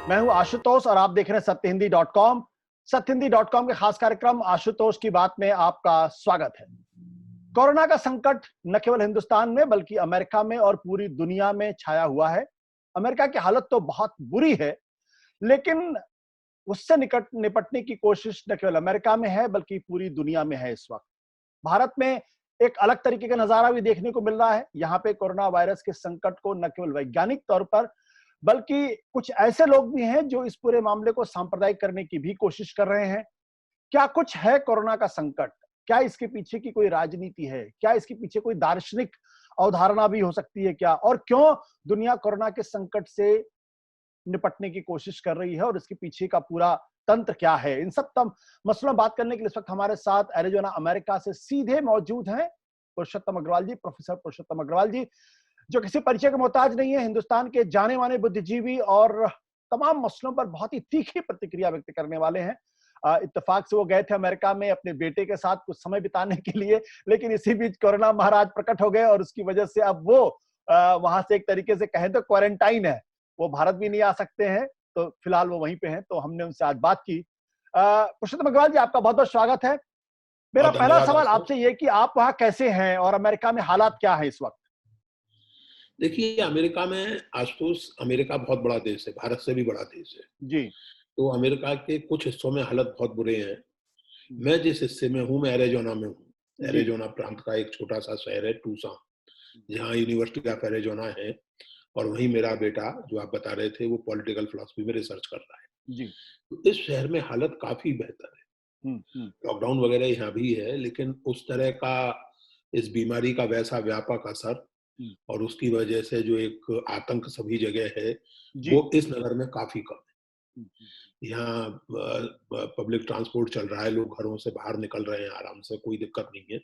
मैं हूं आशुतोष और आप देख रहे हैं सत्यहिंदी.com। सत्यहिंदी.com के खास कार्यक्रम आशुतोष की बात में आपका स्वागत है। कोरोना का संकट न केवल हिंदुस्तान में बल्कि अमेरिका में और पूरी दुनिया में छाया हुआ है। अमेरिका की हालत तो बहुत बुरी है, लेकिन उससे निपटने की कोशिश न केवल अमेरिका में है बल्कि पूरी दुनिया में है। इस वक्त भारत में एक अलग तरीके का नजारा भी देखने को मिल रहा है। यहाँ पे कोरोना वायरस के संकट को न केवल वैज्ञानिक तौर पर बल्कि कुछ ऐसे लोग भी हैं जो इस पूरे मामले को सांप्रदायिक करने की भी कोशिश कर रहे हैं। क्या कुछ है कोरोना का संकट? क्या इसके पीछे की कोई राजनीति है? क्या इसके पीछे कोई दार्शनिक अवधारणा भी हो सकती है क्या? और क्यों दुनिया कोरोना के संकट से निपटने की कोशिश कर रही है और इसके पीछे का पूरा तंत्र क्या है? इन सब मसलों बात करने के लिए इस वक्त हमारे साथ एरिजोना अमेरिका से सीधे मौजूद हैं पुरुषोत्तम अग्रवाल जी, प्रोफेसर पुरुषोत्तम अग्रवाल जी, जो किसी परिचय के मोहताज नहीं है, हिंदुस्तान के जाने माने बुद्धिजीवी और तमाम मसलों पर बहुत ही तीखी प्रतिक्रिया व्यक्त करने वाले हैं। इत्तेफाक से वो गए थे अमेरिका में अपने बेटे के साथ कुछ समय बिताने के लिए, लेकिन इसी बीच कोरोना महाराज प्रकट हो गए और उसकी वजह से अब वो वहां से एक तरीके से कहें तो क्वारंटाइन है, वो भारत भी नहीं आ सकते हैं। तो फिलहाल वो वहीं पे हैं, तो हमने उनसे आज बात की। पुरुषोत्तम अग्रवाल जी, आपका बहुत बहुत स्वागत है। मेरा पहला सवाल आपसे ये कि आप वहां कैसे हैं और अमेरिका में हालात क्या है इस वक्त? देखिए, अमेरिका में आशुतोष, अमेरिका बहुत बड़ा देश है, भारत से भी बड़ा देश है। जी। तो अमेरिका के कुछ हिस्सों में हालत बहुत बुरे हैं। मैं जिस हिस्से में हूँ, मैं एरिज़ोना में हूँ। एरिज़ोना प्रांत का एक छोटा सा शहर है टूसा, जहाँ यूनिवर्सिटी ऑफ एरिज़ोना है और वहीं मेरा बेटा, जो आप बता रहे थे, वो पॉलिटिकल फिलॉसफी में रिसर्च कर रहा है। जी। तो इस शहर में हालत काफी बेहतर है। लॉकडाउन वगैरह यहाँ भी है, लेकिन उस तरह का इस बीमारी का वैसा व्यापक असर और उसकी वजह से जो एक आतंक सभी जगह है, वो इस नगर में काफी कम है। यहाँ पब्लिक ट्रांसपोर्ट चल रहा है, लोग घरों से बाहर निकल रहे हैं आराम से, कोई दिक्कत नहीं है।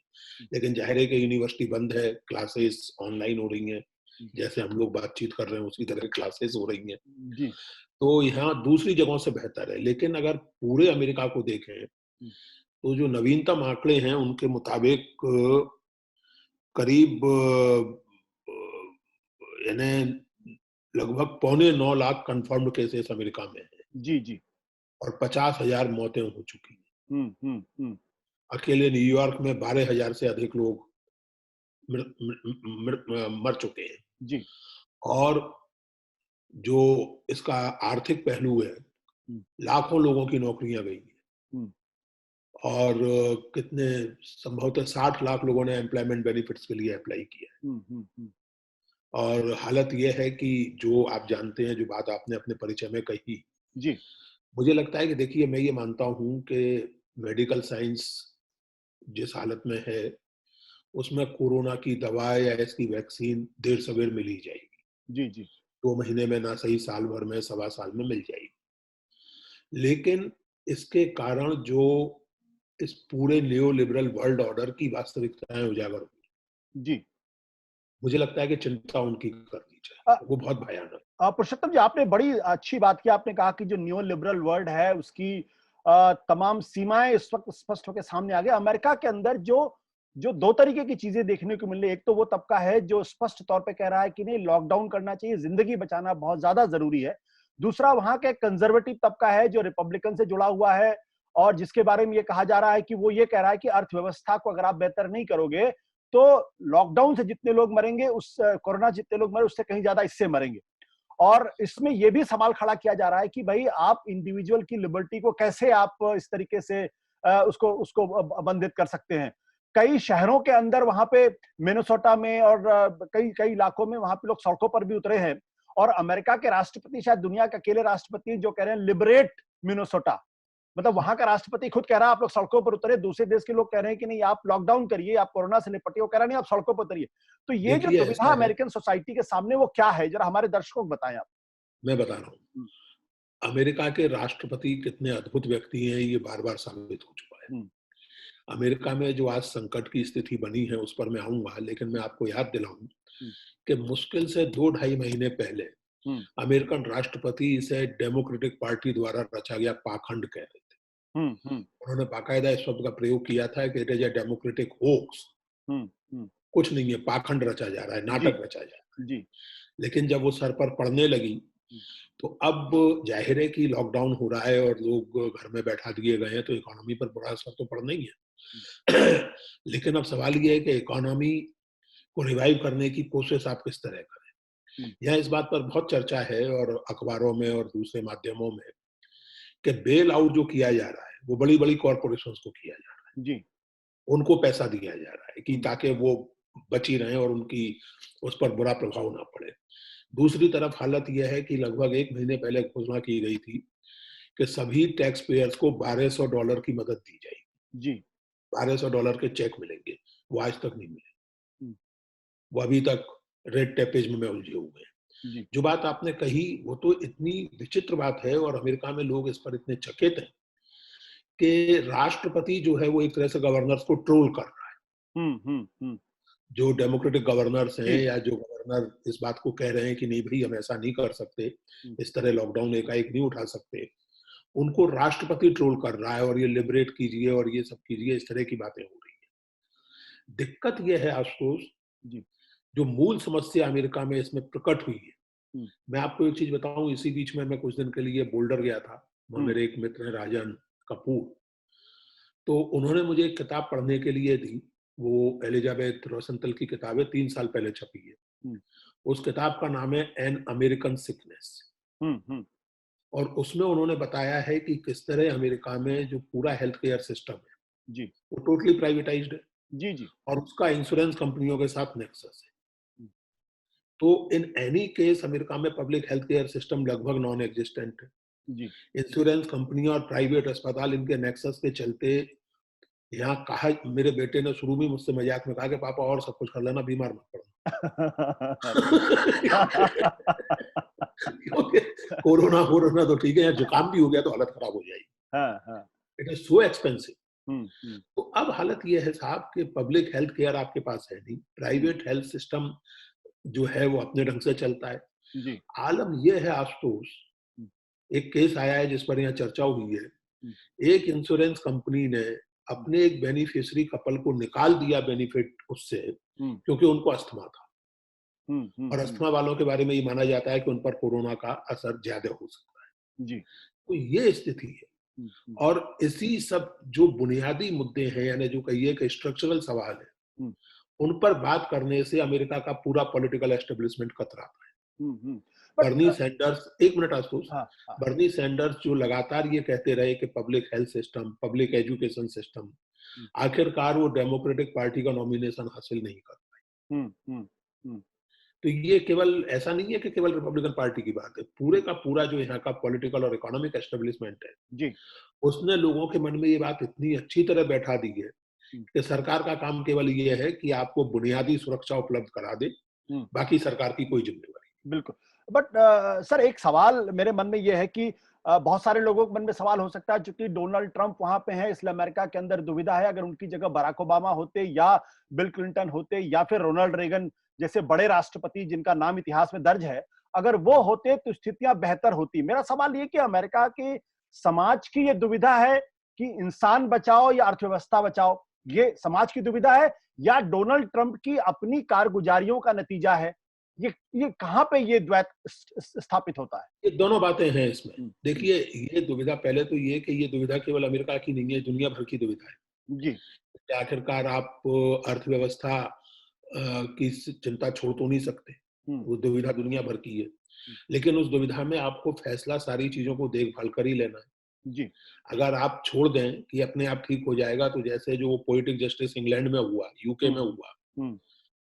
लेकिन जाहिर है कि यूनिवर्सिटी बंद है, क्लासेस ऑनलाइन हो रही हैं, जैसे हम लोग बातचीत कर रहे हैं उसी तरह क्लासेस हो रही हैं। जी। तो यहाँ दूसरी जगहों से बेहतर है। लेकिन अगर पूरे अमेरिका को देखें तो जो नवीनतम आंकड़े हैं उनके मुताबिक करीब यानी लगभग 8.25 लाख कंफर्म्ड केसेस अमेरिका में है। जी जी। और 50,000 मौतें हो चुकी हैं। अकेले न्यूयॉर्क में 12,000 से अधिक लोग मर चुके हैं। जी। और जो इसका आर्थिक पहलू है, लाखों लोगों की नौकरियां गई हैं और कितने संभवतः 60 लाख लोगों ने एम्प्लॉयमेंट बेनिफिट्स के लिए अप्लाई किया है। और हालत यह है कि जो आप जानते हैं, जो बात आपने अपने परिचय में कही, जी। मुझे लगता है कि देखिए, मैं ये मानता हूं कि मेडिकल साइंस जिस हालत में है उसमें कोरोना की दवा या इसकी वैक्सीन देर सवेर मिल ही जाएगी। जी जी। 2 महीने में ना सही, साल भर में, सवा साल में मिल जाएगी। लेकिन इसके कारण जो इस पूरे नियो लिबरल वर्ल्ड ऑर्डर की वास्तविकताएं उजागर हुई, जी, मुझे लगता है कि चिंता उनकी करनी चाहिए। वो बहुत भयानक। पुरुषोत्तम जी, आपने बड़ी अच्छी बात की। आपने कहा कि जो न्यू लिबरल वर्ल्ड है उसकी तमाम सीमाएं इस वक्त स्पष्ट होकर सामने आ गई। अमेरिका के अंदर जो जो दो तरीके की चीजें देखने को मिल रही है, एक तो वो तबका है जो स्पष्ट तौर पे कह रहा है कि नहीं, लॉकडाउन करना चाहिए, जिंदगी बचाना बहुत ज्यादा जरूरी है। दूसरा वहां का कंजर्वेटिव तबका है जो रिपब्लिकन से जुड़ा हुआ है और जिसके बारे में ये कहा जा रहा है कि वो ये कह रहा है कि अर्थव्यवस्था को अगर आप बेहतर नहीं करोगे तो लॉकडाउन से जितने लोग मरेंगे, उस कोरोना जितने लोग मरे उससे कहीं ज्यादा इससे मरेंगे। और इसमें यह भी सवाल खड़ा किया जा रहा है कि भाई आप इंडिविजुअल की लिबर्टी को कैसे आप इस तरीके से उसको उसको बंधित कर सकते हैं। कई शहरों के अंदर वहां पे मिनेसोटा में और कई कई इलाकों में वहां पे लोग सड़कों पर भी उतरे हैं और अमेरिका के राष्ट्रपति शायद दुनिया के अकेले राष्ट्रपति जो कह रहे हैं लिबरेट मिनेसोटा, मतलब वहां का राष्ट्रपति खुद कह रहा है आप लोग सड़कों पर उतरे। दूसरे देश के लोग कह रहे हैं कि नहीं, आप लॉकडाउन करिए, आप कोरोना से निपटिए, वो कह रहा नहीं आप सड़कों पर उतरिए। तो ये जो दुविधा अमेरिकन सोसाइटी के सामने वो क्या है, जरा हमारे दर्शकों को बताएं आप। मैं बता रहा हूँ, अमेरिका के राष्ट्रपति कितने अद्भुत व्यक्ति हैं ये बार बार साबित हो चुका है। अमेरिका में जो आज संकट की स्थिति बनी है उस पर मैं आऊंगा, लेकिन मैं आपको याद दिलाऊं कि मुश्किल से 2-2.5 महीने पहले अमेरिकन राष्ट्रपति इसे डेमोक्रेटिक पार्टी द्वारा रचा गया पाखंड कह रहे थे। उन्होंने बाकायदा इस शब्द का प्रयोग किया था कि it is a democratic hoax. कुछ नहीं है, पाखंड रचा जा रहा है, नाटक रचा जा रहा है। लेकिन जब वो सर पर पड़ने लगी तो अब जाहिर है कि लॉकडाउन हो रहा है और लोग घर में बैठा दिए गए हैं, तो इकोनॉमी पर बुरा असर तो पड़ना ही है। लेकिन अब सवाल ये है कि इकोनॉमी को रिवाइव करने की कोशिश आप किस तरह करें। यह इस बात पर बहुत चर्चा है और अखबारों में और दूसरे माध्यमों में कि बेल आउट जो किया जा रहा है वो बड़ी बड़ी कॉरपोरेशंस को किया जा रहा है जी। उनको पैसा दिया जा रहा है कि ताकि वो बची रहें और उनकी उस पर बुरा प्रभाव ना पड़े। दूसरी तरफ हालत यह है कि लगभग 1 महीने पहले घोषणा की गई थी कि सभी टैक्स पेयर्स को $1200 की मदद दी जाएगी। जी। $1200 के चेक मिलेंगे, वो आज तक नहीं मिले। हम्म। वो अभी तक रेड टेपिज्म में उलझे हुए हैं। जी। जो बात आपने कही वो तो इतनी विचित्र बात है और अमेरिका में लोग इस पर इतने चकित हैं कि राष्ट्रपति जो है वो एक तरह से गवर्नर्स को ट्रोल कर रहा है। जो डेमोक्रेटिक गवर्नर्स हैं या जो गवर्नर इस बात को कह रहे हैं कि नहीं भाई हम ऐसा नहीं कर सकते, इस तरह लॉकडाउन एकाएक नहीं उठा सकते, उनको राष्ट्रपति ट्रोल कर रहा है और ये लिबरेट कीजिए और ये सब कीजिए, इस तरह की बातें हो रही है। दिक्कत ये है आशुतोष, जो मूल समस्या अमेरिका में इसमें प्रकट हुई है। मैं आपको एक चीज बताऊं, इसी बीच में मैं कुछ दिन के लिए बोल्डर गया था, वहां मेरे एक मित्र हैं राजन कपूर, तो उन्होंने मुझे एक किताब पढ़ने के लिए दी। वो एलिजाबेथ रोसेंथल की किताब है, 3 साल पहले छपी है। उस किताब का नाम है एन अमेरिकन सिकनेस। और उसमें उन्होंने बताया है कि किस तरह अमेरिका में जो पूरा हेल्थ केयर सिस्टम है वो टोटली प्राइवेटाइज्ड है। जी। और उसका इंश्योरेंस कंपनियों के साथ नेक्सस है। तो इन एनी केस अमेरिका में पब्लिक हेल्थ केयर सिस्टम लगभग नॉन एग्जिस्टेंट है। इंश्योरेंस कंपनियां और प्राइवेट अस्पताल इनके नेक्सस के चलते, यहाँ कहा, मेरे बेटे ने शुरू में मुझसे मजाक में कहा कि पापा और सब कुछ कर लेना, बीमार मत पड़ना। क्योंकि कोरोना तो ठीक है, जुकाम भी हो गया तो हालत खराब हो जाएगी। It is so expensive. तो अब हालत ये है साहब कि पब्लिक हेल्थ केयर आपके पास है नहीं, प्राइवेट हेल्थ सिस्टम जो है वो अपने ढंग से चलता है। आलम ये है आशुतोष, एक केस आया है जिस पर यहाँ चर्चा हुई है। एक इंश्योरेंस कंपनी ने अपने एक बेनिफिशियरी कपल को निकाल दिया बेनिफिट उससे, क्योंकि उनको अस्थमा था। और अस्थमा वालों के बारे में ये माना जाता है कि उन पर कोरोना का असर ज्यादा हो सकता है। तो ये स्थिति है। और इसी सब जो बुनियादी मुद्दे हैं, यानी जो कहिए कि स्ट्रक्चरल सवाल है, उन पर बात करने से अमेरिका का पूरा पॉलिटिकल एस्टेब्लिशमेंट कतराता है। बर्नी सैंडर्स, एक मिनट आशुतोष, बर्नी सैंडर्स जो लगातार ये कहते रहे कि public health system, public education system, आखिरकार वो डेमोक्रेटिक पार्टी का नॉमिनेशन हासिल नहीं कर पाए। तो ये केवल ऐसा नहीं है कि केवल रिपब्लिकन पार्टी की बात है, पूरे का पूरा जो यहाँ का पॉलिटिकल और इकोनॉमिक एस्टेब्लिशमेंट है उसने लोगों के मन में ये बात इतनी अच्छी तरह बैठा दी है कि सरकार का काम केवल ये है कि आपको बुनियादी सुरक्षा उपलब्ध करा दे, बाकी सरकार की कोई जिम्मेवारी। बिल्कुल। बट सर, एक सवाल मेरे मन में ये है कि बहुत सारे लोगों के मन में सवाल हो सकता है, चूंकि डोनाल्ड ट्रंप वहां पे हैं, इसलिए अमेरिका के अंदर दुविधा है, अगर उनकी जगह बराक ओबामा होते या बिल क्लिंटन होते या फिर रोनाल्ड रेगन जैसे बड़े राष्ट्रपति जिनका नाम इतिहास में दर्ज है, अगर वो होते तो स्थितियां बेहतर होती। मेरा सवाल ये कि अमेरिका के समाज की ये दुविधा है कि इंसान बचाओ या अर्थव्यवस्था बचाओ, ये समाज की दुविधा है या डोनाल्ड ट्रंप की अपनी कारगुजारियों का नतीजा है? ये कहां पे ये द्वैत स्थापित होता है? ये दोनों बातें हैं इसमें। देखिए, ये दुविधा, पहले तो ये कि ये दुविधा केवल अमेरिका की नहीं है, दुनिया भर की दुविधा है। आखिरकार आप अर्थव्यवस्था की चिंता छोड़ तो नहीं सकते, वो दुविधा दुनिया भर की है। लेकिन उस दुविधा में आपको फैसला सारी चीजों को देखभाल कर ही लेना है। अगर आप छोड़ दें कि अपने आप ठीक हो जाएगा, तो जैसे जो पोएटिक जस्टिस इंग्लैंड में हुआ, यूके में हुआ,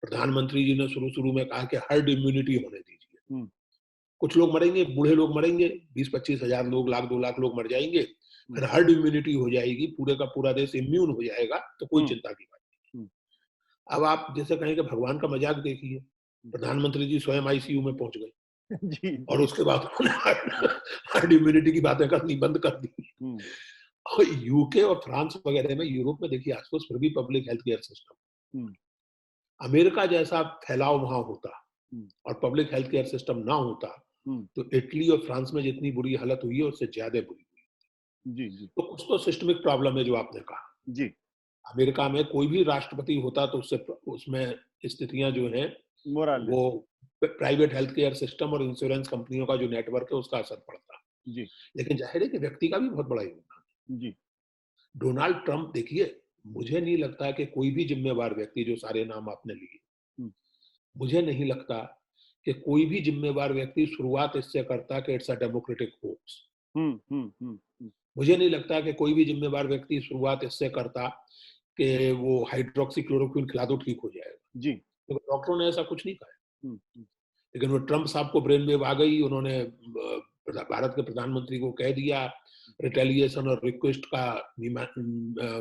प्रधानमंत्री जी ने शुरू में कहा कि हर्ड इम्यूनिटी होने दीजिए। कुछ लोग मरेंगे, बूढ़े लोग मरेंगे, 20-25 हजार लोग, 1-2 लाख लोग मर जाएंगे, फिर हर्ड इम्यूनिटी हो जाएगी, पूरे का पूरा देश इम्यून हो जाएगा, तो कोई चिंता की बात नहीं। अब आप जैसे कहें कि भगवान का मजाक देखिए, प्रधानमंत्री जी स्वयं आईसीयू में पहुंच गए और उसके बाद हर्ड इम्यूनिटी की बातें करनी बंद कर दी। और यूके और फ्रांस वगैरह में, यूरोप में देखिए आसपास फिर भी public health care system, America जैसा फैलाव वहां होता और पब्लिक हेल्थ केयर सिस्टम ना होता तो इटली और फ्रांस में जितनी बुरी हालत हुई है उससे ज्यादा बुरी हुई। तो कुछ तो सिस्टमिक प्रॉब्लम है जो आपने कहा। अमेरिका में कोई भी राष्ट्रपति होता तो उससे उसमें स्थितियां जो हैं वो प्राइवेट हेल्थ केयर सिस्टम और इंश्योरेंस कंपनियों का जो नेटवर्क है उसका असर पड़ता। जी लेकिन जाहिर है कि व्यक्ति का भी बहुत बड़ा योगदान है। जी डोनाल्ड ट्रंप, देखिए, मुझे नहीं लगता कि कोई भी जिम्मेवार व्यक्ति, जो सारे नाम आपने लिए, हम्म मुझे नहीं लगता कि कोई भी जिम्मेवार व्यक्ति शुरुआत इससे करता कि इट्स अ डेमोक्रेटिक होक्स। हम्म हम्म हम्म हम्म मुझे नहीं लगता कि कोई भी जिम्मेवार व्यक्ति शुरुआत इससे करता कि वो हाइड्रोक्सी क्लोरोक्विन खिला दो ठीक हो जाएगा, जी तो डॉक्टरों ने ऐसा कुछ नहीं कहा। हम्म लेकिन वो ट्रंप साहब को ब्रेन वेव आ गई, उन्होंने भारत के प्रधानमंत्री को कह दिया, रिटेलिएशन और रिक्वेस्ट का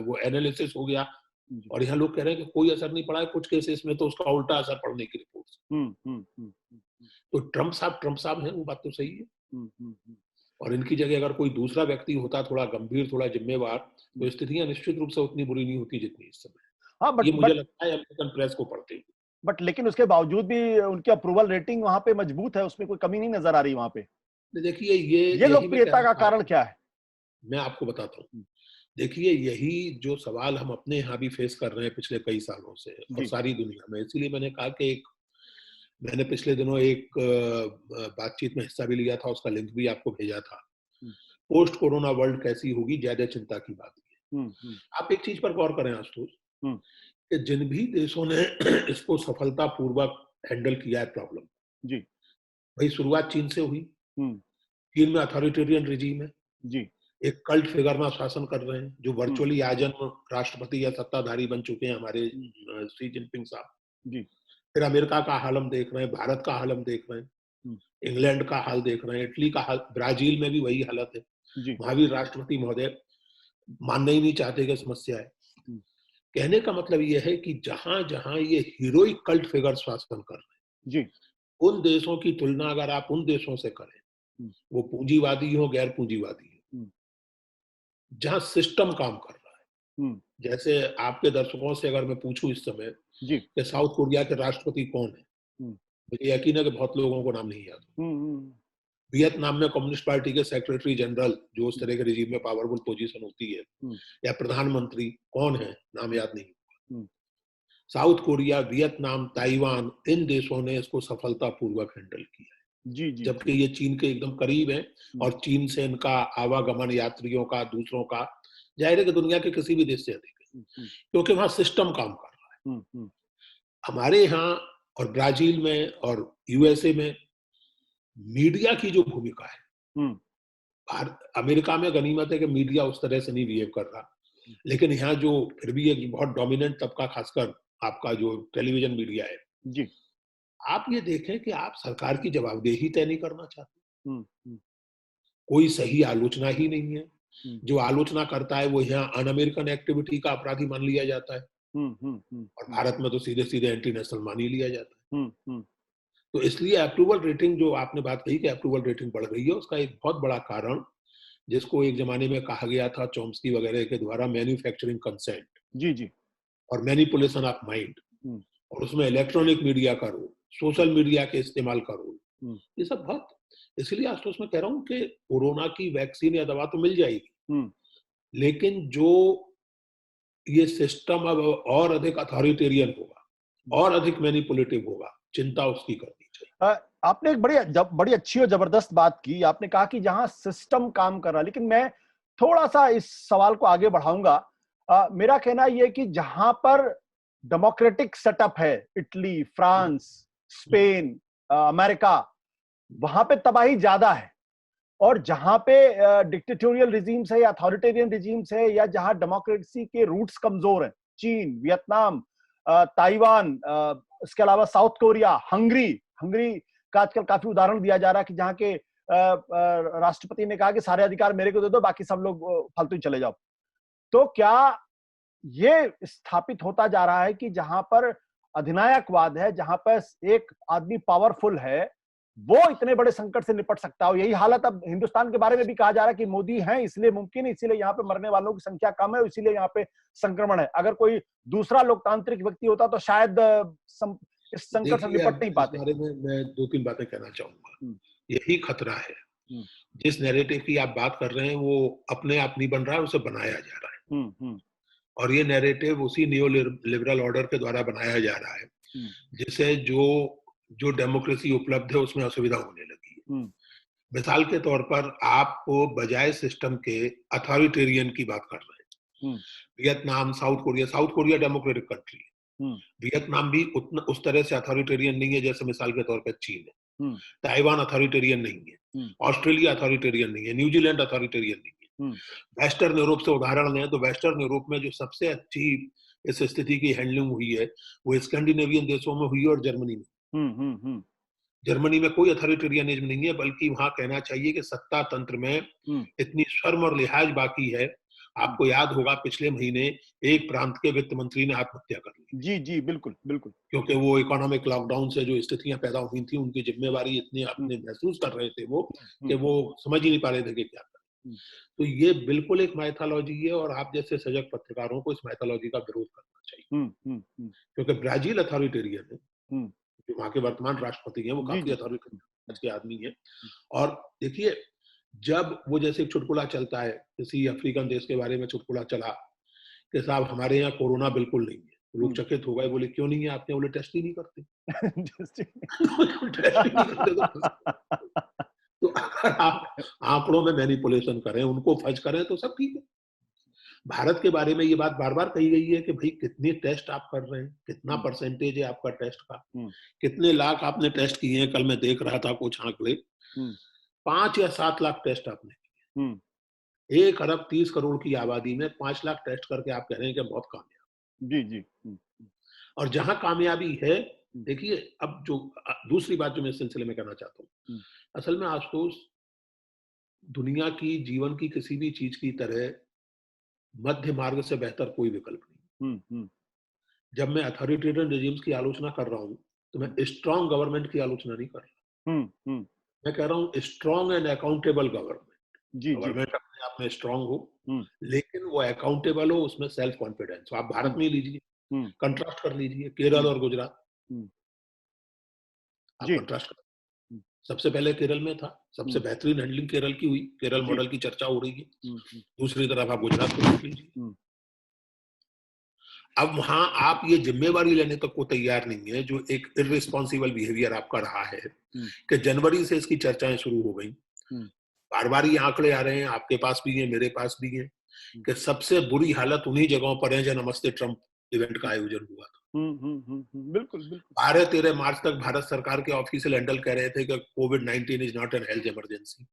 वो एनालिसिस हो गया, जी और यहाँ लोग कह रहे हैं कि कोई असर नहीं पड़ा है, कुछ केसेस में तो उसका उल्टा असर पड़ने की रिपोर्ट। तो ट्रंप साहब हैं, वो बात तो सही है। और इनकी जगह अगर कोई दूसरा व्यक्ति होता, थोड़ा गंभीर, थोड़ा जिम्मेवार, तो स्थितियां निश्चित रूप से उतनी बुरी नहीं होती जितनी इस समय। हाँ ये मुझे लगता है अमेरिकन प्रेस को पढ़ते हुए। बट लेकिन उसके बावजूद भी उनकी अप्रूवल रेटिंग वहां पे मजबूत है, उसमें कोई कमी नहीं नजर आ रही वहां पे। देखिए, ये यही मैं लोकप्रियता का कहना कारण क्या है? मैं आपको बताता हूँ। देखिए, यही जो सवाल हम अपने यहाँ भी फेस कर रहे हैं पिछले कई सालों से, और जी सारी दुनिया में, इसीलिए मैंने कहा कि मैंने पिछले दिनों एक बातचीत में हिस्सा भी लिया था, उसका लिंक भी आपको भेजा था। पोस्ट कोरोना वर्ल्ड कैसी होगी, ज्यादा चिंता की बात है। आप एक चीज पर गौर करें आशुतोष, कि जिन भी देशों ने इसको सफलतापूर्वक हैंडल किया है प्रॉब्लम, जी भाई शुरुआत चीन से हुई। हम्म चीन में अथॉरिटेरियन रिजीम है, जी एक कल्ट फिगर में शासन कर रहे हैं, जो वर्चुअली आजन्म राष्ट्रपति या सत्ताधारी बन चुके हैं, हमारे शी जिनपिंग साहब। जी फिर अमेरिका का हाल हम देख रहे हैं, भारत का हाल हम देख रहे हैं, इंग्लैंड का हाल देख रहे हैं, इटली का हाल, ब्राजील में भी वही हालत है। जी वहां भी राष्ट्रपति महोदय मानना ही नहीं चाहते कि समस्या है। कहने का मतलब यह है कि जहां जहां ये हीरोइक कल्ट फिगर शासन कर रहे हैं, जी उन देशों की तुलना अगर आप उन देशों से करें, वो पूंजीवादी हो, गैर पूंजीवादी हो, जहां सिस्टम काम कर रहा है। जैसे आपके दर्शकों से अगर मैं पूछूं इस समय जी कि साउथ कोरिया के राष्ट्रपति कौन है, मुझे यकीन है कि बहुत लोगों को नाम नहीं याद। वियतनाम में कम्युनिस्ट पार्टी के सेक्रेटरी जनरल, जो उस तरह के रिजीम में पावरफुल पोजीशन होती है, या प्रधानमंत्री कौन है, नाम याद नहीं। साउथ कोरिया, वियतनाम, ताइवान, इन देशों ने इसको सफलतापूर्वक हैंडल किया है। जी जी जबकि ये चीन के एकदम करीब है, और चीन से इनका आवागमन यात्रियों का, दूसरों का, जाहिर है कि दुनिया के किसी भी देश से अधिक है, क्योंकि वहां सिस्टम काम कर रहा है। हमारे यहाँ और ब्राजील में और यूएसए में मीडिया की जो भूमिका है, अमेरिका में गनीमत है कि मीडिया उस तरह से नहीं बिहेव कर रहा, लेकिन यहाँ जो फिर भी एक बहुत डोमिनेंट तबका, खासकर आपका जो टेलीविजन मीडिया है जी, आप ये देखें कि आप सरकार की जवाबदेही तय नहीं करना चाहते। कोई सही आलोचना ही नहीं है। जो आलोचना करता है वो यहाँ अन अमेरिकन एक्टिविटी का अपराधी मान लिया जाता है, और भारत में तो सीधे सीधे एंटी नेशनल मान ही लिया जाता है। तो इसलिए अप्रूवल रेटिंग, जो आपने बात कही कि अप्रूवल रेटिंग बढ़ गई है, उसका एक बहुत बड़ा कारण, जिसको एक जमाने में कहा गया था चॉम्स्की वगैरह के द्वारा, मैन्युफैक्चरिंग कंसेंट जी जी और मैनिपुलेशन ऑफ माइंड, और उसमें इलेक्ट्रॉनिक मीडिया का रोल, सोशल मीडिया के इस्तेमाल का रोल, ये सब बहुत। इसलिए आशुतोष मैं कह रहा हूँ कि कोरोना की वैक्सीन या दवा तो मिल जाएगी, लेकिन जो ये सिस्टम अब और अधिक अथॉरिटेरियन होगा, और अधिक मैनिपुलेटिव होगा, चिंता उसकी करनी चाहिए। आपने एक बड़ी अच्छी और जबरदस्त बात की। आपने कहा कि जहां सिस्टम काम कर रहा है, लेकिन मैं थोड़ा सा इस सवाल को आगे बढ़ाऊंगा। मेरा कहना यह कि जहां पर डेमोक्रेटिक सेटअप है, इटली, फ्रांस, स्पेन, अमेरिका, वहां पे तबाही ज्यादा है। और जहां पे डिक्टेटोरियल रिजीम्स है या अथॉरिटेरियन रिजीम्स है, या जहां डेमोक्रेसी के रूट्स कमजोर हैं, चीन, वियतनाम, ताइवान, इसके अलावा साउथ कोरिया, हंगरी का आजकल काफी उदाहरण दिया जा रहा है कि जहां के राष्ट्रपति ने कहा कि सारे अधिकार मेरे को दे दो, बाकी सब लोग फालतू ही चले जाओ। तो क्या ये स्थापित होता जा रहा है कि जहां पर अधिनायकवाद है, जहां पर एक आदमी पावरफुल है, वो इतने बड़े संकट से निपट सकता हो? यही हालत अब हिंदुस्तान के बारे में भी कहा जा रहा है कि मोदी हैं इसलिए मुमकिन है, इसीलिए यहाँ पे मरने वालों की संख्या कम है, इसीलिए यहाँ पे संक्रमण है। अगर कोई दूसरा लोकतांत्रिक व्यक्ति होता तो शायद इस संकट से निपट नहीं पाते। इस बारे में मैं 2-3 बातें कहना चाहूंगा। यही खतरा है, जिस नैरेटिव की आप बात कर रहे हैं वो अपने आप नहीं बन रहा है, उसे बनाया जा रहा है। और ये नैरेटिव उसी नियो लिबरल ऑर्डर के द्वारा बनाया जा रहा है, जिसे जो जो डेमोक्रेसी उपलब्ध है उसमें असुविधा होने लगी है। मिसाल के तौर पर आपको बजाय सिस्टम के अथॉरिटेरियन की बात कर रहे हैं। Vietnam, south Korea democratic country है। वियतनाम भी उतना उस तरह से अथॉरिटेरियन नहीं है जैसे मिसाल के तौर पर चीन है। ताइवान अथॉरिटेरियन नहीं है। ऑस्ट्रेलिया अथॉरिटेरियन नहीं है। न्यूजीलैंड अथॉरिटेरियन नहीं है। वेस्टर्न यूरोप से उदाहरण लें तो वेस्टर्न यूरोप में जो सबसे अच्छी इस स्थिति की हैंडलिंग हुई है वो स्कैंडिनेवियन देशों में हुई है और जर्मनी में। जर्मनी में कोई अथॉरिटेरियनिज्म नहीं है, बल्कि वहां कहना चाहिए कि सत्ता तंत्र में इतनी शर्म और लिहाज बाकी है। आपको याद होगा पिछले महीने एक प्रांत के वित्त मंत्री ने आत्महत्या कर ली। जी जी, बिल्कुल बिल्कुल। क्योंकि वो इकोनॉमिक लॉकडाउन से जो स्थितियां पैदा हुई थी, उनकी जिम्मेवारी इतनी अपने महसूस कर रहे थे वो कि वो समझ ही नहीं पा रहे थे कि क्या करें। तो ये बिल्कुल एक माइथोलॉजी है और आप जैसे सजग पत्रकारों को इस माइथोलॉजी का विरोध करना चाहिए। क्योंकि ब्राजील अथॉरिटेरियन है, जो वहां के वर्तमान राष्ट्रपति हैं वो काफी अथॉरिटेरियन के आदमी है। और देखिए, जब वो जैसे चुटकुला चलता है, किसी अफ्रीकन देश के बारे में चुटकुला चला कि साहब हमारे यहाँ कोरोना बिल्कुल नहीं है, लोग चकित हो गए, बोले क्यों नहीं है आपके? बोले टेस्ट ही नहीं करते। टेस्ट ही नहीं करते तो अगर आप आंकड़ों में मैनिपुलेशन करें, उनको फज करें तो सब ठीक है। भारत के बारे में ये बात बार बार कही गई है कि भाई कितने टेस्ट आप कर रहे हैं, कितना परसेंटेज है आपका टेस्ट का, कितने लाख आपने टेस्ट किए हैं। कल मैं देख रहा था कुछ आंकड़े, 5 या 7 लाख टेस्ट आपने किए। 1 अरब 30 करोड़ की आबादी में 5 लाख टेस्ट करके आप कह रहे हैं कि बहुत कामयाब। जी जी। और जहां कामयाबी है, देखिए अब जो दूसरी बात जो मैं इस सिलसिले में कहना चाहता हूँ, असल में आशुतोष, दुनिया की जीवन की किसी भी चीज की तरह मध्य मार्ग से बेहतर कोई विकल्प नहीं। जब मैं अथॉरिटेरियन रेजिम्स की आलोचना कर रहा हूं तो मैं स्ट्रॉन्ग गवर्नमेंट की आलोचना नहीं कर रहा। मैं कह रहा हूं strong and accountable government. Government अपने आप में स्ट्रॉन्ग हो, लेकिन वो अकाउंटेबल हो, उसमें सेल्फ कॉन्फिडेंस हो। आप भारत में ही लीजिए, कंट्रास्ट कर लीजिए केरल और गुजरात। आप कंट्रास्ट कर, सबसे पहले केरल में था, सबसे बेहतरीन हैंडलिंग केरल की हुई, केरल मॉडल की चर्चा हो रही है। दूसरी तरफ आप गुजरात को देख लीजिए। अब वहां आप ये जिम्मेवारी लेने तक को तैयार नहीं है, जो एक इररिस्पॉन्सिबल बिहेवियर आपका रहा है कि जनवरी से इसकी चर्चाएं शुरू हो गई। बार बार ये आंकड़े आ रहे हैं, आपके पास भी है, मेरे पास भी है, कि सबसे बुरी हालत उन्हीं जगहों पर है जहां नमस्ते ट्रंप इवेंट का आयोजन हुआ था। बिल्कुल बिल्कुल। 12-13 मार्च तक भारत सरकार के ऑफिशियल हैंडल कह रहे थे कि कोविड-19 is not an health emergency.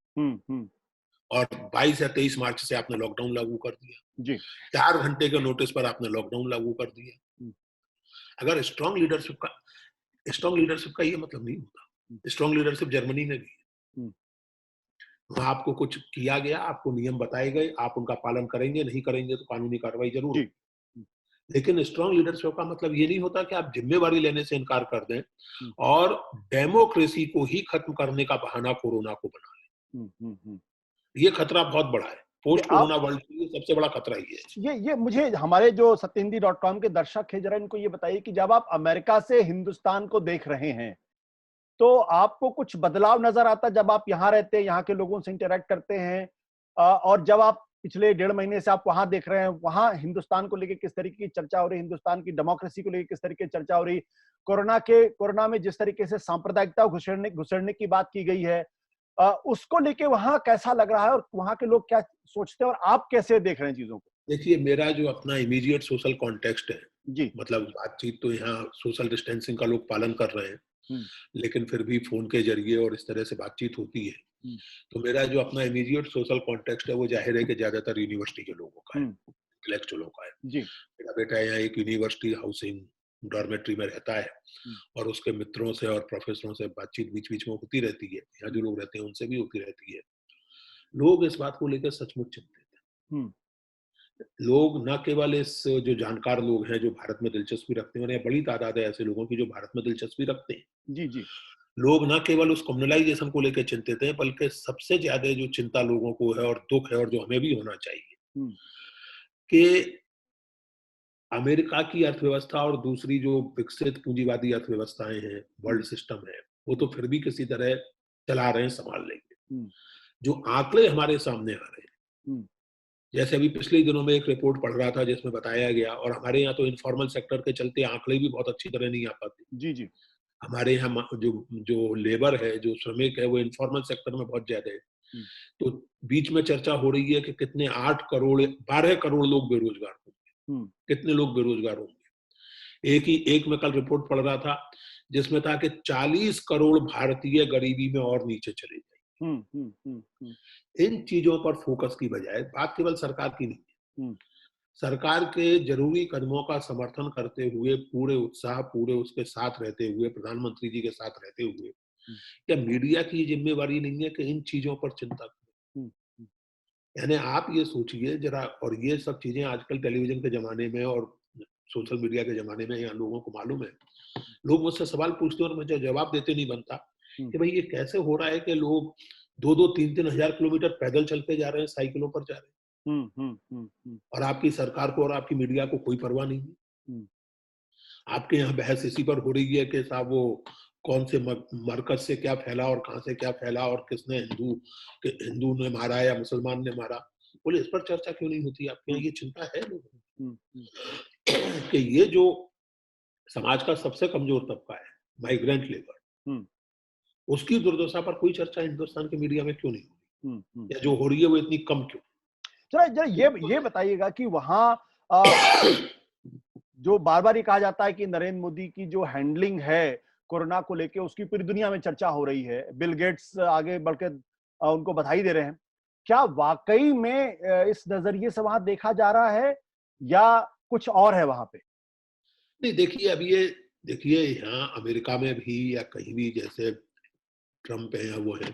और 22 या 23 मार्च से आपने लॉकडाउन लागू कर दिया जी। 4 घंटे के नोटिस पर आपने लॉकडाउन लागू कर दिया। अगर स्ट्रॉन्ग लीडरशिप का ये मतलब नहीं होता। स्ट्रॉन्ग लीडरशिप जर्मनी में भी है। वहां आपको कुछ किया गया, आपको नियम बताए गए, आप उनका पालन करेंगे, नहीं करेंगे तो कानूनी कार्रवाई जरूर होगी। लेकिन स्ट्रॉन्ग लीडरशिप का मतलब ये नहीं होता कि आप जिम्मेवारी लेने से इनकार कर दें और डेमोक्रेसी को ही खत्म करने का बहाना कोरोना को बना लें। ये खतरा बहुत बड़ा है। पोस्ट कोरोना वर्ल्ड के लिए सबसे बड़ा खतरा ये है। ये मुझे हमारे जो सत्यहिंदी.com के दर्शक है, जरा इनको ये बताइए कि जब आप अमेरिका से हिंदुस्तान को देख रहे हैं तो आपको कुछ बदलाव नजर आता जब आप यहाँ रहते हैं, यहाँ के लोगों से इंटरेक्ट करते हैं, और जब आप पिछले 1.5 महीने से आप वहां देख रहे हैं, वहां हिंदुस्तान को लेकर किस तरीके की चर्चा हो रही, हिंदुस्तान की डेमोक्रेसी को लेकर किस तरीके की चर्चा हो रही, कोरोना में जिस तरीके से सांप्रदायिकता घुसड़ने की बात की गई है, उसको लेके वहां कैसा लग रहा है और वहां के लोग क्या सोचते हैं और आप कैसे देख रहे हैं चीजों को? देखिए, मेरा जो अपना इमीडिएट सोशल कॉन्टेक्स्ट है जी, मतलब बातचीत तो यहाँ सोशल डिस्टेंसिंग का लोग पालन कर रहे हैं, लेकिन फिर भी फोन के जरिए और इस तरह से बातचीत होती है। तो मेरा जो अपना इमीडिएट सोशल कॉन्टेक्स्ट है वो जाहिर है कि ज्यादातर यूनिवर्सिटी के लोगों का है, इंटेलेक्चुअलों का है जी। मेरा बेटा यहाँ एक यूनिवर्सिटी हाउसिंग डॉर्मेट्री में रहता है और उसके मित्रों से और प्रोफेसरों से बातचीत बीच बीच में होती रहती है। यहाँ जो लोग रहते हैं उनसे भी होती रहती है। लोग इस बात को लेकर सचमुच चिंतित हैं। लोग न केवल इस जो जानकार लोग हैं जो भारत में दिलचस्पी रखते हैं, बड़ी तादाद है ऐसे लोगों की जो भारत में दिलचस्पी रखते हैं जी जी। लोग न केवल उस कम्युनलाइजेशन को लेकर चिंतित हैं, बल्कि सबसे ज्यादा जो चिंता लोगों को है और दुख है और जो हमें भी होना चाहिए कि अमेरिका की अर्थव्यवस्था और दूसरी जो विकसित पूंजीवादी अर्थव्यवस्थाएं हैं, वर्ल्ड सिस्टम है, वो तो फिर भी किसी तरह चला रहे हैं, संभाल लेंगे। जो आंकड़े हमारे सामने आ रहे हैं, जैसे अभी पिछले दिनों में एक रिपोर्ट पढ़ रहा था जिसमें बताया गया, और हमारे यहाँ तो इनफॉर्मल सेक्टर के चलते आंकड़े भी बहुत अच्छी तरह नहीं आ पाते जी जी, हमारे यहाँ जो जो लेबर है, जो श्रमिक है, वो इन्फॉर्मल सेक्टर में बहुत ज्यादा है। तो बीच में चर्चा हो रही है कि कितने 8 करोड़ 12 करोड़ लोग बेरोजगार होंगे। कितने लोग बेरोजगार होंगे। एक मैं कल रिपोर्ट पढ़ रहा था जिसमें था कि 40 करोड़ भारतीय गरीबी में और नीचे चले जाएंगे। इन चीजों पर फोकस की बजाय बात केवल सरकार की नहीं है, सरकार के जरूरी कदमों का समर्थन करते हुए पूरे उत्साह पूरे उसके साथ रहते हुए प्रधानमंत्री जी के साथ रहते हुए क्या मीडिया की जिम्मेवारी नहीं है कि इन चीजों पर चिंता करें। यानी आप ये सोचिए जरा, और ये सब चीजें आजकल टेलीविजन के जमाने में और सोशल मीडिया के जमाने में यहाँ लोगों को मालूम है, लोग मुझसे सवाल पूछते हैं और मुझे जवाब देते नहीं बनता कि भाई ये कैसे हो रहा है कि लोग 2-2, 3-3 हजार किलोमीटर पैदल चलते जा रहे हैं, साइकिलों पर जा रहे हैं, और आपकी सरकार को और आपकी मीडिया को कोई परवाह नहीं है। आपके यहाँ बहस इसी पर हो रही है कि साहब वो कौन से मरकज से क्या फैला और कहां से क्या फैला और किसने हिंदू ने मारा या मुसलमान ने मारा। बोले इस पर चर्चा क्यों नहीं होती आपके यहाँ? ये चिंता है लोगों को कि ये जो समाज का सबसे कमजोर तबका है, माइग्रेंट लेबर, उसकी दुर्दशा पर कोई चर्चा हिंदुस्तान के मीडिया में क्यों नहीं हो रही, या जो हो रही है वो इतनी कम क्यों? जरा जरा ये बताइएगा कि वहां जो बार बार ये कहा जाता है कि नरेंद्र मोदी की जो हैंडलिंग है कोरोना को लेके, उसकी पूरी दुनिया में चर्चा हो रही है, बिल गेट्स आगे बढ़कर उनको बधाई दे रहे हैं, क्या वाकई में इस नजरिए से वहां देखा जा रहा है या कुछ और है वहां पे? नहीं, देखिए अब ये देखिए यहाँ अमेरिका में भी या कहीं भी जैसे ट्रम्प है या वो है,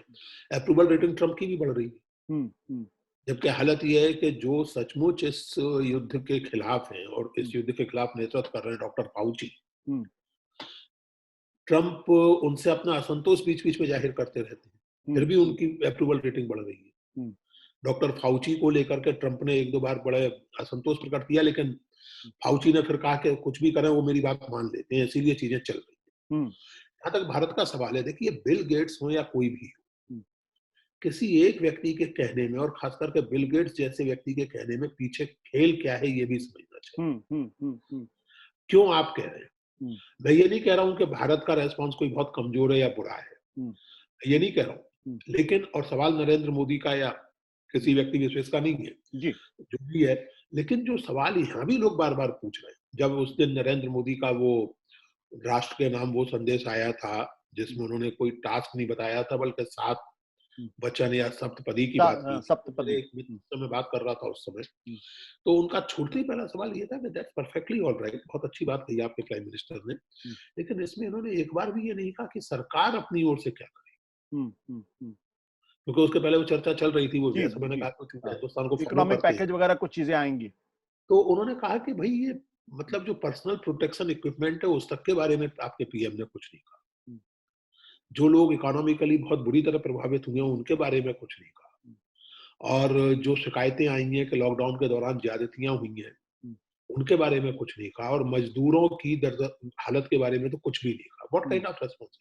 अप्रूवल रेटिंग ट्रम्प की भी बढ़ रही है। जबकि हालत यह है कि जो सचमुच इस युद्ध के खिलाफ हैं और इस युद्ध के खिलाफ नेतृत्व कर रहे हैं डॉक्टर फाउची, ट्रम्प उनसे अपना असंतोष बीच बीच में जाहिर करते रहते हैं, फिर भी उनकी अप्रूवल रेटिंग बढ़ रही है। डॉक्टर फाउची को लेकर के ट्रम्प ने 1-2 बार बड़े असंतोष प्रकट किया, लेकिन फाउची ने फिर कहा कि कुछ भी करें वो मेरी बात मान लेते हैं, इसीलिए चीजें चल रही हैं। जहां तक भारत का सवाल है, देखिए बिल गेट्स हो या कोई भी हो, किसी एक व्यक्ति के कहने में, और खास करके बिल गेट्स जैसे व्यक्ति के कहने में पीछे खेल क्या है ये भी समझना चाहिए। क्यों आप कह रहे हैं? मैं ये नहीं कह रहा हूं कि भारत का रेस्पॉन्स कोई बहुत कमजोर है या बुरा है, ये नहीं कह रहा हूं, लेकिन और सवाल नरेंद्र मोदी का या किसी व्यक्ति विशेष का नहीं है जी, जो भी है, लेकिन जो सवाल यहाँ भी लोग बार बार पूछ रहे हैं, जब उस दिन नरेंद्र मोदी का वो राष्ट्र के नाम वो संदेश आया था जिसमें उन्होंने कोई टास्क नहीं बताया था बल्कि 7 वचन या सप्तपदी की बात की, सप्तपदी एक मित्र से मैं बात कर रहा था उस समय, तो उनका छूटते ही पहला सवाल ये था कि दैट्स परफेक्टली ऑलराइट, बहुत अच्छी बात कही आपके प्राइम मिनिस्टर ने, लेकिन इसमें इन्होंने एक बार भी ये नहीं कहा कि सरकार अपनी ओर से क्या करे, क्योंकि उसके पहले वो चर्चा चल रही थी, वो जैसे मैंने कहा कि हिंदुस्तान को इकोनॉमिक पैकेज वगैरह कुछ चीजें आएंगी, तो उन्होंने कहा कि भाई ये मतलब जो पर्सनल प्रोटेक्शन इक्विपमेंट है उस तक के बारे में आपके पीएम ने कुछ नहीं कहा, जो लोग इकोनॉमिकली बहुत बुरी तरह प्रभावित हुए हैं उनके बारे में कुछ नहीं कहा, और जो शिकायतें आई हैं कि लॉकडाउन के दौरान ज्यादतियां हुई हैं उनके बारे में कुछ नहीं कहा, और मजदूरों की हालत के बारे में तो कुछ भी नहीं कहा। What kind of response?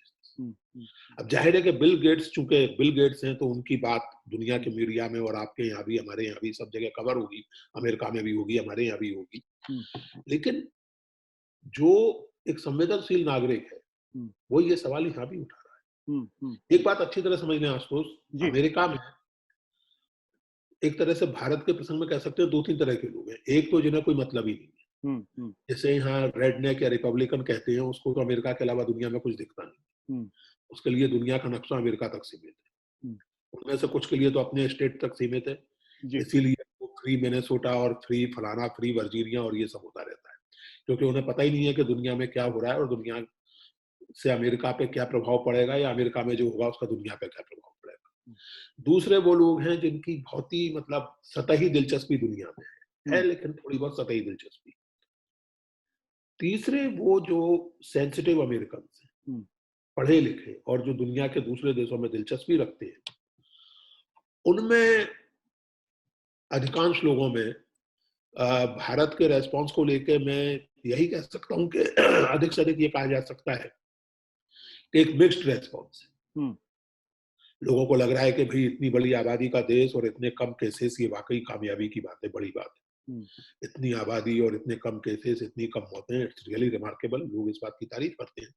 अब जाहिर है कि बिल गेट्स, चूंकि बिल गेट्स हैं तो उनकी बात दुनिया के मीडिया में और आपके यहाँ भी हमारे यहाँ भी सब जगह कवर होगी, अमेरिका में भी होगी, हमारे यहाँ भी होगी, लेकिन जो एक संवेदनशील नागरिक है वो ये सवाल यहाँ भी उठा रहा है। एक बात अच्छी तरह समझ लें आशुतोष, अमेरिका में एक तरह से भारत के प्रसंग में कह सकते हैं 2-3 तरह के लोग हैं। एक तो जिन्हें कोई मतलब ही नहीं है, जैसे यहाँ रेडनेक या रिपब्लिकन कहते हैं, उसको तो अमेरिका के अलावा दुनिया में कुछ दिखता नहीं, उसके लिए दुनिया का नक्शा अमेरिका तक सीमित है, उनमें से कुछ के लिए तो अपने स्टेट तक सीमित है, इसीलिए वो फ्री मिनेसोटा और फ्री फलाना, फ्री वर्जीनिया और ये सब होता रहता है, क्योंकि उन्हें पता ही नहीं है कि दुनिया में क्या हो रहा है और दुनिया से अमेरिका पे क्या प्रभाव पड़ेगा या अमेरिका में जो होगा उसका दुनिया पे क्या प्रभाव पड़ेगा। दूसरे वो लोग हैं जिनकी बहुत ही मतलब सतही दिलचस्पी दुनिया में है, लेकिन थोड़ी बहुत सतही दिलचस्पी। तीसरे वो जो सेंसिटिव अमेरिकन हैं, पढ़े लिखे और जो दुनिया के दूसरे देशों में दिलचस्पी रखते हैं, उनमें अधिकांश लोगों में भारत के रेस्पॉन्स को लेके मैं यही कह सकता हूं कि अधिक से अधिक ये कहा जा सकता है कि एक मिक्स्ड रेस्पॉन्स है। लोगों को लग रहा है कि भाई इतनी बड़ी आबादी का देश और इतने कम केसेस, ये वाकई कामयाबी की बात है, बड़ी बात है। इतनी आबादी और इतने कम केसेस, इतनी कम मौतें, इट्स रियली रिमार्केबल। लोग इस बात की तारीफ करते हैं।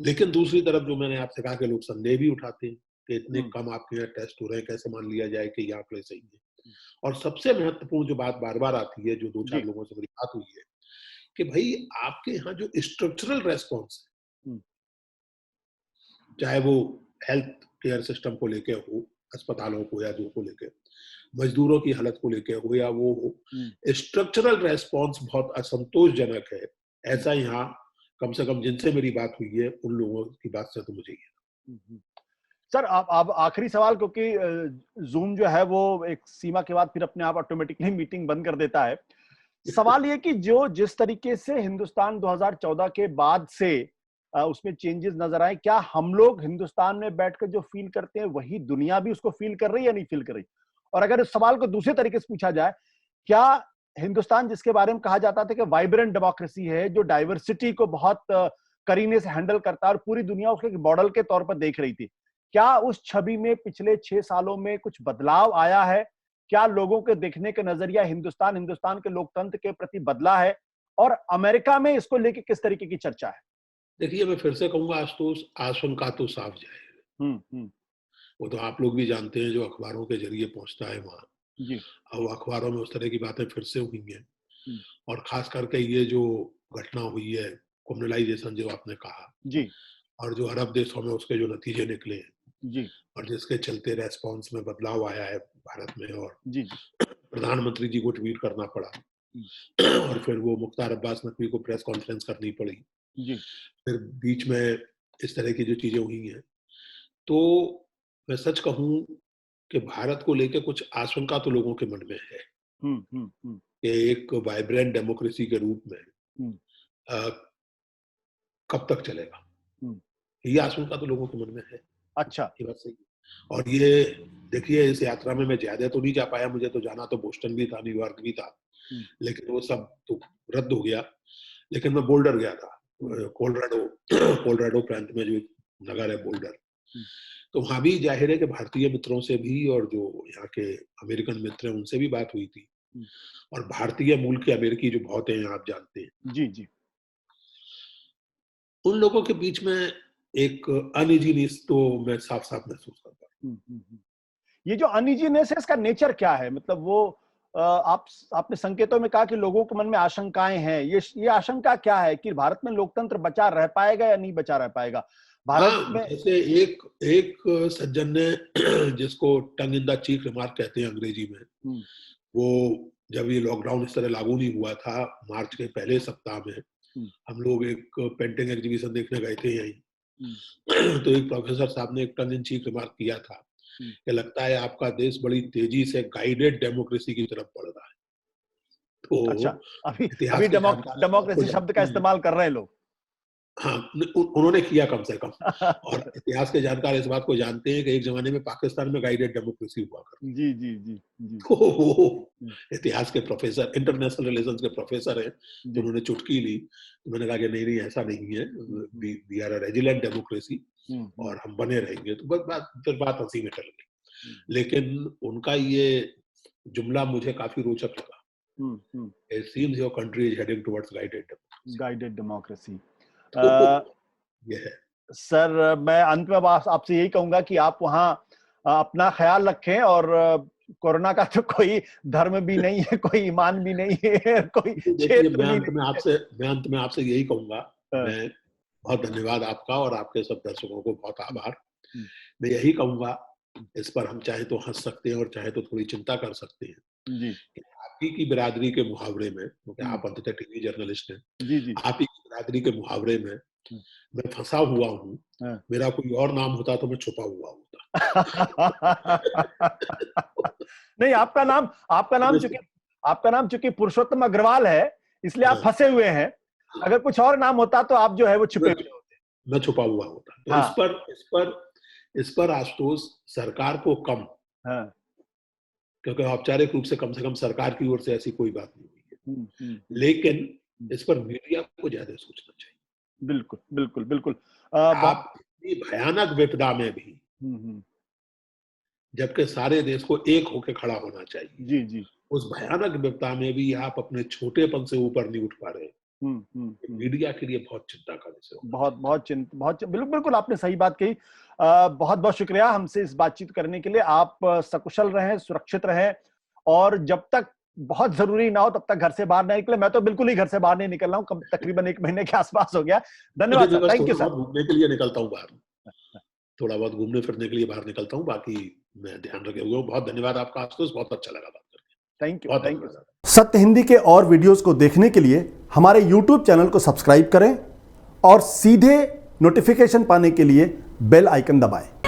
लेकिन दूसरी तरफ जो मैंने आपसे कहा कि लोग संदेह भी उठाते हैं कि इतने कम आपके यहाँ टेस्ट हो रहे हैं, कैसे मान लिया जाए कि ये आंकड़े सही है। और सबसे महत्वपूर्ण जो बात बार बार आती है, जो 2-4 लोगों से मेरी बात हुई है, कि भाई आपके यहाँ जो स्ट्रक्चरल रेस्पॉन्स है, चाहे वो हेल्थ केयर सिस्टम को लेके हो, अस्पतालों को या जो को लेके, मजदूरों की हालत को लेके हो या वो हो, स्ट्रक्चरल रेस्पॉन्स बहुत असंतोषजनक है। ऐसा यहाँ कम से कम जिनसे मेरी बात हुई है उन लोगों की बात से तो मुझे ही। सर आप आखिरी सवाल, क्योंकि जूम जो है वो एक सीमा के बाद फिर अपने आप ऑटोमेटिकली मीटिंग बंद कर देता है। सवाल ये कि जो जिस तरीके से हिंदुस्तान 2014 के बाद से उसमें चेंजेस नजर आए, क्या हम लोग हिंदुस्तान में बैठकर जो फील करते हैं वही दुनिया भी उसको फील कर रही है या नहीं फील कर रही? और अगर इस सवाल को दूसरे तरीके से पूछा जाए, क्या हिंदुस्तान जिसके बारे में कहा जाता था कि वाइब्रेंट डेमोक्रेसी है, जो डाइवर्सिटी को बहुत करीने से हैंडल करता है और पूरी दुनिया उसके एक मॉडल के तौर पर देख रही थी, क्या उस छवि में पिछले 6 सालों में कुछ बदलाव आया है? क्या लोगों के देखने का नजरिया हिंदुस्तान के लोकतंत्र के प्रति बदला है? और अमेरिका में इसको लेके किस तरीके की चर्चा है? देखिए, मैं फिर से कहूंगा, आज तो आशंका तो साफ जाहिर है। वो तो आप लोग भी जानते हैं, जो अखबारों के जरिए पहुंचता है वहां। जी। अब अखबारों में उस तरह की बातें फिर से हुई हैं, और खास करके ये जो घटना हुई है, कम्युनलाइजेशन जो आपने कहा जी, और जो अरब देशों में उसके जो नतीजे निकले हैं, जी, और जिसके चलते रेस्पॉन्स में बदलाव आया है भारत में, और जी, जी, प्रधानमंत्री जी को ट्वीट करना पड़ा, और फिर वो मुख्तार अब्बास नकवी को प्रेस कॉन्फ्रेंस करनी पड़ी, जी, फिर बीच में इस तरह की जो चीजें हुई हैं, तो मैं सच कहूं कि भारत को लेकर कुछ आशंका तो लोगों के मन में है कि एक वाइब्रेंट डेमोक्रेसी के रूप में कब तक चलेगा। ये आशंका तो लोगों के मन में है। अच्छा। ये बात सही है। और ये देखिए, इस यात्रा में मैं ज्यादा तो नहीं जा पाया, मुझे तो जाना तो बोस्टन भी था, न्यूयॉर्क भी था, लेकिन वो सब तो रद्द हो गया। लेकिन मैं बोल्डर गया था, कोलोराडो प्रांत में जो नगर है बोल्डर, तो वहां भी जाहिर है कि भारतीय मित्रों से भी और जो यहाँ के अमेरिकन मित्र हैं उनसे भी बात हुई थी, और भारतीय मूल के अमेरिकी जो बहुत हैं आप जानते हैं, जी, जी, उन लोगों के बीच में एक अनइजीनेस तो मैं साफ साफ महसूस करता हूँ। ये जो अनइजीनेस है, इसका नेचर क्या है? मतलब वो आपने संकेतों में कहा कि लोगों के मन में आशंकाएं हैं। ये आशंका क्या है कि भारत में लोकतंत्र बचा रह पाएगा या नहीं बचा रह पाएगा भारत हाँ, में? जैसे एक एक सज्जन ने जिसको टंग इन द चीक रिमार्क कहते हैं अंग्रेजी में, वो जब ये लॉकडाउन इस तरह लागू नहीं हुआ था, मार्च के पहले सप्ताह में हम लोग एक पेंटिंग एग्जीबिशन देखने गए थे यहीं, तो एक प्रोफेसर साहब ने एक टंग इन चीक रिमार्क किया था कि लगता है आपका देश बड़ी तेजी से गाइडेड डेमोक्रेसी की तरफ बढ़ रहा है। अच्छा, तो अभी इतिहास अभी के जानकार इस बात को डेमोक्रेसी शब्द का जानते हैं। इस्तेमाल कर रहे हैं लोग। हाँ, उन्होंने किया कम से कम। और इतिहास के जानकार इस बात को जानते हैं कि एक जमाने में पाकिस्तान में गाइडेड डेमोक्रेसी हुआ करती। जी, जी, जी, जी, तो वो इतिहास के प्रोफेसर, इंटरनेशनल रिलेशंस के प्रोफेसर हैं, तो उन्होंने चुटकी ली। तो मैंने कहा कि नहीं नहीं, ऐसा नहीं है, we are a resilient democracy और हम बने रहेंगे। तो बस फिर बात हंसी में टल गई। लेकिन उनका ये जुमला मुझे काफी रोचक लगा। It seems your country is heading towards guided democracy. तो ये है। सर, मैं अंत में आपसे यही कहूंगा कि आप वहाँ अपना ख्याल रखें, और कोरोना का तो कोई धर्म भी नहीं है, कोई ईमान भी नहीं है, कोई देखिए, क्षेत्र भी नहीं है। मैं अंत में आपसे यही कहूंगा, मैं बहुत धन्यवाद आपका और आपके सब दर्शकों को बहुत आभार। मैं यही कहूंगा, इस पर हम चाहे तो हंस सकते हैं और चाहे तो थोड़ी चिंता कर सकते हैं जी, कि आप ही की बिरादरी के मुहावरे में, क्योंकि आप अंततः टीवी जर्नलिस्ट हैं, जी, जी, आप ही की बिरादरी के मुहावरे में मैं फंसा हुआ हूँ। मेरा कोई और नाम होता तो मैं छुपा हुआ होता। नहीं, आपका नाम चूंकि पुरुषोत्तम अग्रवाल है, इसलिए आप फंसे हुए हैं। अगर कुछ और नाम होता तो आप जो है वो छुपे हुए होते। मैं छुपा हुआ होता। तो हाँ। इस पर आशुतोष सरकार को कम, हाँ। क्योंकि औपचारिक रूप से कम सरकार की ओर से ऐसी कोई बात नहीं हुई है, लेकिन इस पर मीडिया को ज्यादा सोचना चाहिए। बिल्कुल, बिल्कुल, बिल्कुल। आप इतनी भयानक विपदा में भी, जबकि सारे देश को एक होकर खड़ा होना चाहिए, जी, जी, उस भयानक विपदा में भी आप अपने छोटेपन से ऊपर नहीं उठ पा रहे। मीडिया के लिए बहुत चिंता का विषय है। बहुत बिल्कुल आपने सही बात कही। बहुत बहुत शुक्रिया हमसे इस बातचीत करने के लिए। आप सकुशल रहें, सुरक्षित रहें, और जब तक बहुत जरूरी ना हो तब तक घर से बाहर नहीं निकले। मैं तो बिल्कुल ही घर से बाहर नहीं निकल रहा हूँ, तकरीबन 1 महीने के आसपास हो गया। धन्यवाद सर, थैंक यू सर। घूमने के लिए निकलता हूँ बाहर, थोड़ा बहुत घूमने फिरने के लिए बाहर निकलता हूँ, बाकी मैं ध्यान रखे हुए। बहुत धन्यवाद आपका आशुतोष, बहुत अच्छा लगा बात करके। Thank you. सत्य हिंदी के और वीडियोस को देखने के लिए हमारे YouTube चैनल को सब्सक्राइब करें और सीधे नोटिफिकेशन पाने के लिए बेल आइकन दबाएं।